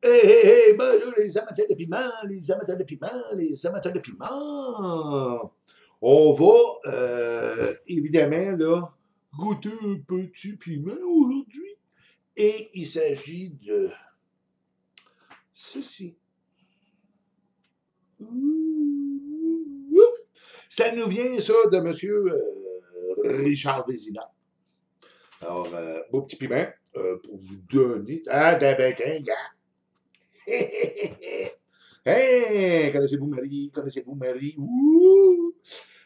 Hey, hey, hey, bonjour les amateurs de piment, les amateurs de piment, les amateurs de piment. On va, évidemment, là, goûter un petit piment aujourd'hui. Et il s'agit de ceci. Ça nous vient, ça, de monsieur Richard Vézina. Alors, beau petit piment, pour vous donner. Ah, d'un béquin, gars. Hey, connaissez-vous Marie? Connaissez-vous Marie? Ouh!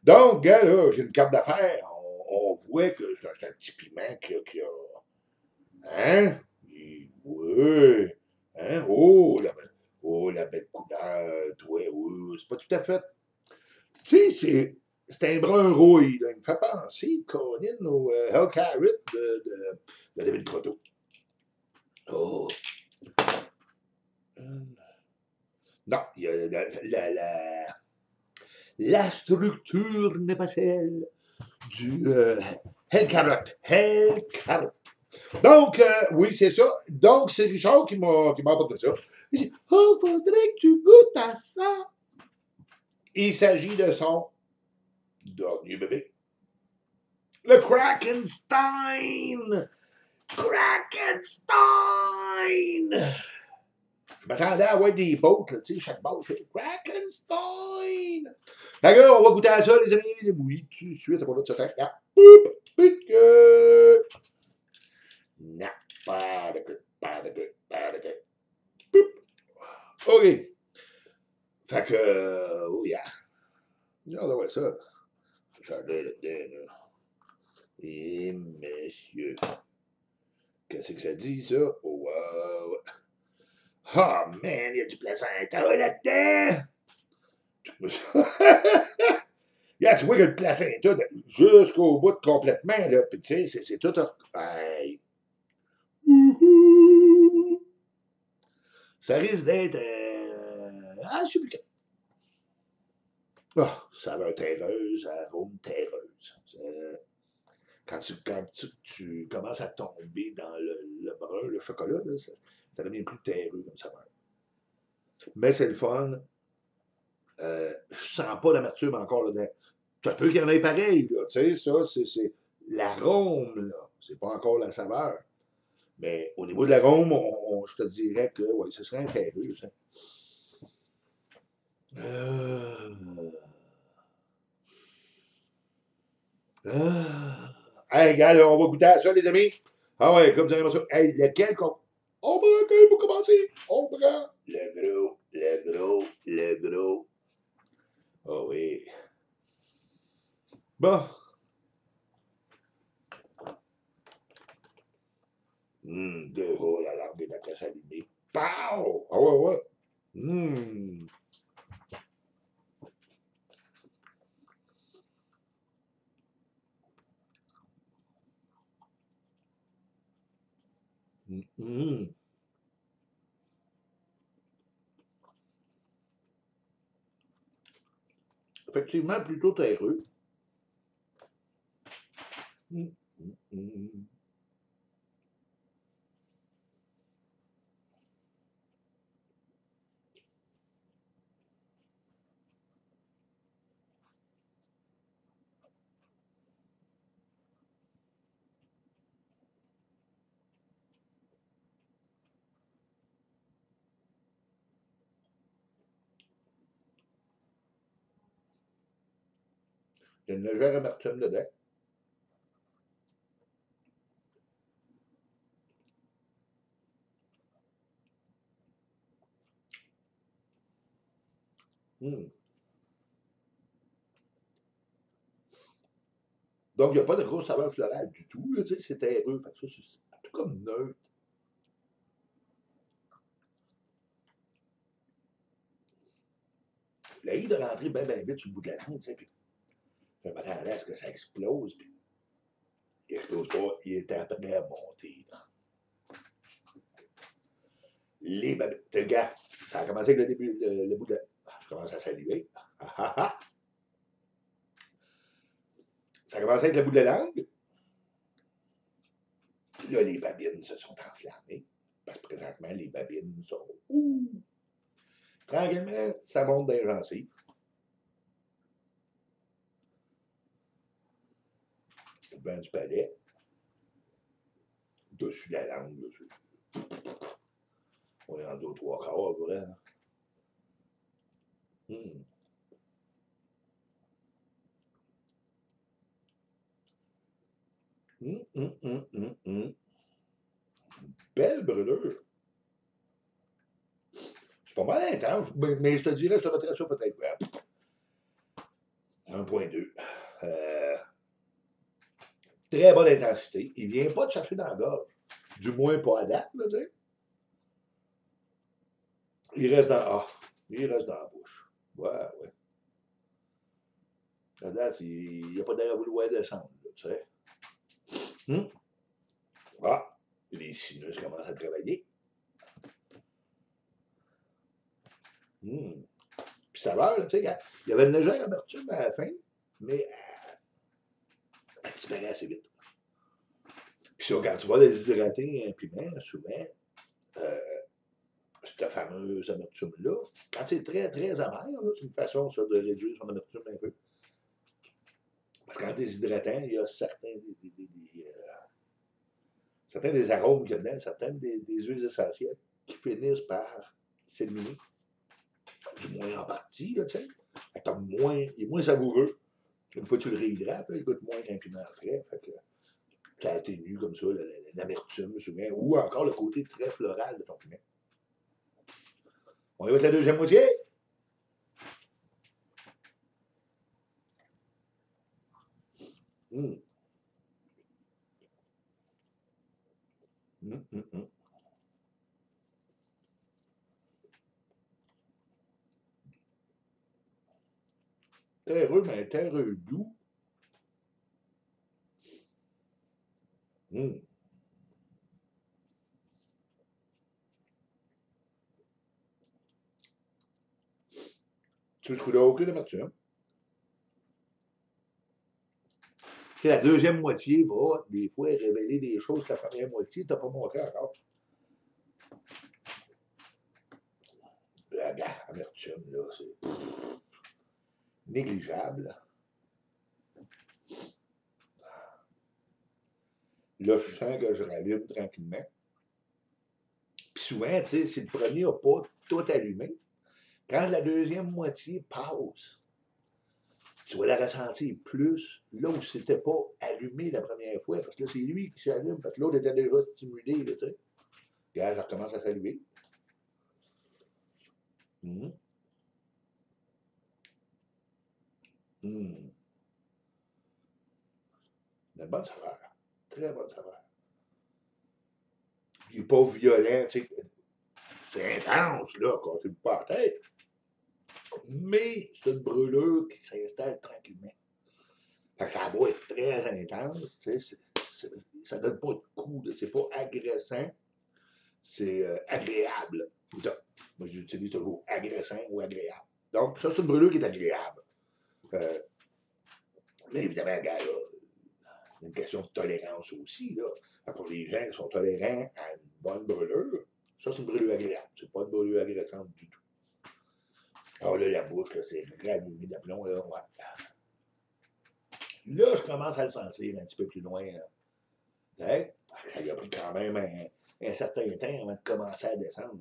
Donc, gars, là, j'ai une carte d'affaires. On voit que c'est un petit piment qui a. Hein? Oui. Hein? Oh, la belle couleur, toi. Oui, c'est pas tout à fait. Tu sais, c'est un brun rouille. Là. Il me fait penser, Colin, au Hell Carrot de David Croteau. Oh. Non, il y a la structure n'est pas celle du Hell Carrot. Hell Carrot. Donc, oui, c'est ça. Donc, c'est Richard qui m'a apporté ça. Il dit, oh, faudrait que tu goûtes à ça. Il s'agit de son dernier bébé. Le Krakenstein. Krakenstein. Je m'attendais à avoir des boats, tu sais, chaque boat, c'est Krakenstein. Fait que là, on va goûter à ça, les amis. Oui, tout de suite, on va de se faire. Ah, poup, pique. Non, pas de queue, pas de queue, pas de queue. Poup. OK. Fait que, oh yeah. Regardez ouais, ça. Ça a l'air là-dedans, là. Et monsieur. Qu'est-ce que ça dit, ça? Oh, wow. Oh, man, il y a du placenta là-dedans. Yeah, tu vois que le placenta, jusqu'au bout complètement, là, puis tu sais, c'est tout. Hey. Ça risque d'être insuffisant. Oh, saveur terreuse, arôme terreuse. Quand tu commences à tomber dans le brun, le chocolat, là, ça devient plus terreux comme saveur. Mais c'est le fun. Je sens pas l'amertume encore là-dedans. Ça peut qu'il y en ait pareil, là, tu sais, ça, c'est l'arôme, là. C'est pas encore la saveur. Mais au niveau de l'arôme, je te dirais que ouais, ce serait un terreux, ça. Euh, Hey, gars, là, on va goûter à ça, les amis. Ah ouais, comme vous avez ça. Hey, lequel qu'on. On prend lequel pour commencer? On prend le gros. Ah oui. Bon. Déjà, la langue est après s'allumer. Pow! Ah ouais, ouais. Hum. Hum. Effectivement, plutôt terreux. Hum, hum. Il y a une légère amertume dedans. Hum. Donc, il n'y a pas de grosse saveur florale du tout. Là, tu sais, c'est terreux. Fait que ça, c'est tout comme neutre. La de rentrer bien vite sur le bout de la langue, tu sais, puis je m'attendais à ce que ça explose, puis il explose pas, il était après à monter. Là. Les babettes. C'est le gars, ça a commencé avec le début, le bout de la. Ah, je commence à saluer. Ah, ah, ah. Ça a commencé avec le bout de la langue. Là, les babines se sont enflammées. Parce que présentement, les babines sont... Ouh! Tranquillement, ça monte dans les gencives. Au bas du palais. Dessus de la langue. Là, on est rendu aux 3/4, vrai. Hum. Belle brûlure. C'est pas mal intense, mais je te dirais, je te mettrais ça peut-être 1.2. Très bonne intensité. Il vient pas te chercher dans la gorge. Du moins pas à date, là, tu sais. Il reste dans la bouche. Ouais. À date, il n'y a pas d'air à vouloir descendre, là, tu sais. Les sinus commencent à travailler. Puis saveur, là, tu sais, il y avait une légère amertume à la fin, mais elle disparaît assez vite. Puis ça, quand tu vas déshydrater un piment, souvent, cette fameuse amertume-là, quand c'est très, très amer, c'est une façon, ça, de réduire son amertume un peu. Parce qu'en déshydratant, il y a certains des arômes qu'il y a dedans, certaines des huiles essentielles qui finissent par s'éliminer. Du moins en partie, là, tu sais. Il est moins savoureux. Une fois que tu le réhydrates, il goûte moins qu'un piment frais. Fait que ça atténue comme ça l'amertume, souvent, ou encore le côté très floral de ton piment. On y va avec la deuxième moitié. Terreux, mais terreux doux. Tu ne trouves aucune amertume. La deuxième moitié va, des fois, révéler des choses que la première moitié ne t'a pas montré encore. La amertume, là, c'est négligeable. Là, je sens que je rallume tranquillement. Puis souvent, tu sais, si le premier n'a pas tout allumé, quand la deuxième moitié passe, tu vas la ressentir plus là où c'était pas allumé la première fois, parce que là, c'est lui qui s'allume, parce que l'autre était déjà stimulé, là, tu sais. Regarde, ça recommence à s'allumer. Une bonne saveur. Très bonne saveur. Il n'est pas violent, tu sais. C'est intense, là, quand tu le pas à la tête. Mais c'est une brûlure qui s'installe tranquillement. Fait que ça va être très intense, tu sais. Ça donne pas de coup, c'est pas agressant. C'est agréable. Moi, j'utilise toujours agressant ou agréable. Donc, ça, c'est une brûlure qui est agréable. Mais évidemment, gars, là, il y a une question de tolérance aussi. Là. Pour les gens qui sont tolérants à une bonne brûlure, ça, c'est une brûlure agréable. C'est pas une brûlure agressante du tout. Alors là, la bouche, là, c'est rallumé d'aplomb. Là, ouais. Là, je commence à le sentir un petit peu plus loin. Ça lui a pris quand même un certain temps avant de commencer à descendre.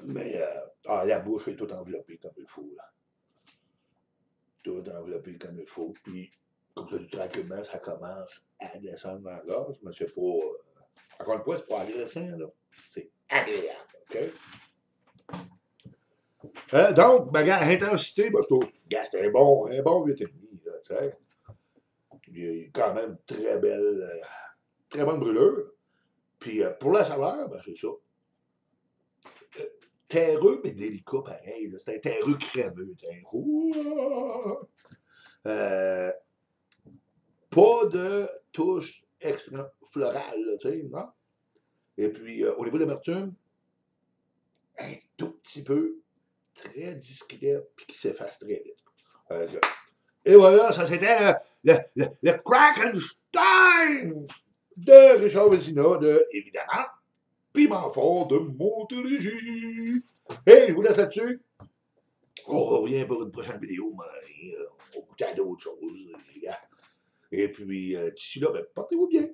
Mais la bouche est toute enveloppée comme il faut. Là. Tout enveloppé comme il faut. Puis, comme ça, tranquillement, ça commence à descendre dans la gorge. Mais c'est pas. Encore une fois, c'est pas agressant, là. C'est agréable. OK? Donc, ma intensité, je trouve c'est un bon 8,5. Là, tu sais. Il y a quand même très belle. Très bonne brûlure. Puis pour la saveur, c'est ça. Terreux, mais délicat pareil. C'est un terreux crémeux. Pas de touche extra florale, tu sais, non? Et puis, au niveau de l'amertume, un tout petit peu, très discret, puis qui s'efface très vite. Et voilà, ça c'était le Krakenstein! de Richard Vézina, de, évidemment, Piment Fort de Montérégie. Et je vous laisse là-dessus. On revient pour une prochaine vidéo, mais on goûte à d'autres choses, les gars. Et puis, d'ici là, ben, portez-vous bien.